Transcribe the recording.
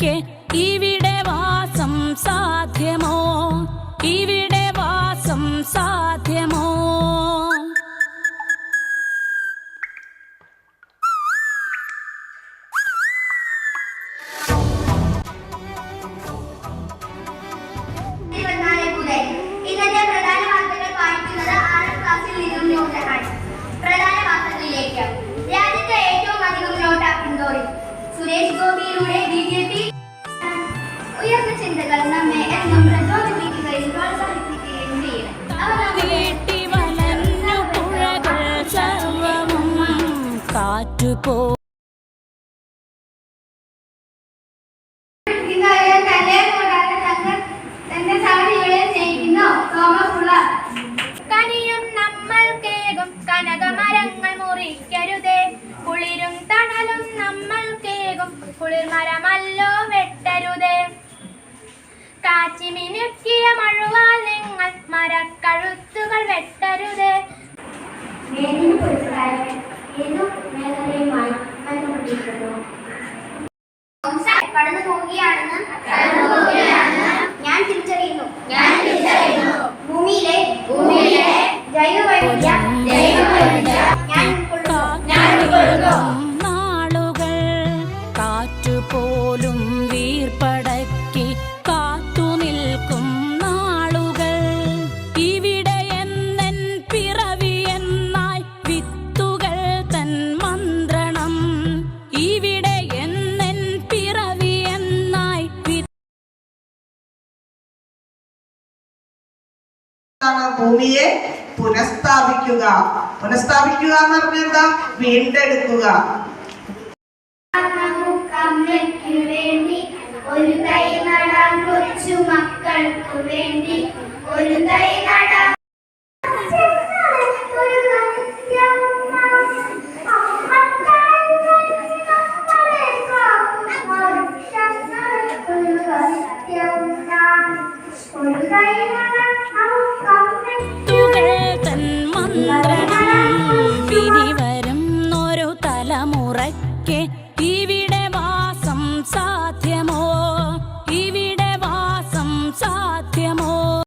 വീർപ്പടയ്ക്ക് ഇവിടെ വാസം സാധ്യമോ? ഇവിടെ വാസം സാധ്യമോ? ഇന്നത്തെ പ്രധാന വാർത്തകൾ വായിക്കുന്നത് 6ാം ക്ലാസ്സിൽ നിന്നും നോട്ടാണ്. പ്രധാന വാർത്തകളിലേക്ക്. രാജ്യത്ത് ഏറ്റവും അധികം നോട്ട് പിന്തുടരും. സുരേഷ് ഗോപിയിലൂടെ BJP ഉയർന്ന ചിന്തകൾ നമ്മെ എന്നും പ്രചോദിപ്പിക്കുകയും പ്രോത്സാഹിപ്പിക്കുകയും ചെയ്യും. കാറ്റുപോ കനിയും നമ്മൾ കേകും കനകമരങ്ങൾ മുറിക്കരുതേ. കുളിരും തണലും നമ്മൾ കേകും കുളിർമരമല്ലോ വെട്ടരുതേ. കാച്ചിമിനുക്കിയ മഴുവാൽ നിങ്ങൾ മരക്കഴുത്തുകൾ വെട്ടരുതേ. കടന്നു പോവുകയാണെന്ന് ഞാൻ തിരിച്ചറിയുന്നു. ഭൂമിയിലെ ജൈവവൈവിധ്യം നാളുകൾ കാറ്റുപോലും വീർപ്പടയ്ക്ക് കാത്തു നിൽക്കും നാളുകൾ. ഇവിടെ എന്നെൻ പിറവി എന്നായി വിത്തുകൾ തൻ മന്ത്രണം. ഇവിടെ എന്നെൻ പിറവി എന്നായി ഭൂമിയെ പുനഃസ്ഥാപിക്കുക. പുനഃസ്ഥാപിക്കുക എന്ന് പറഞ്ഞാൽ എന്താ? വീണ്ടെടുക്കുക. വേണ്ടി ഒരു തൈ നടാം, കൊച്ചു മക്കൾക്ക് വേണ്ടി ഒരു തൈ നടാം. തൻ മന്ത്രണം ഇനി വരുന്നൊരു തലമുറയ്ക്ക്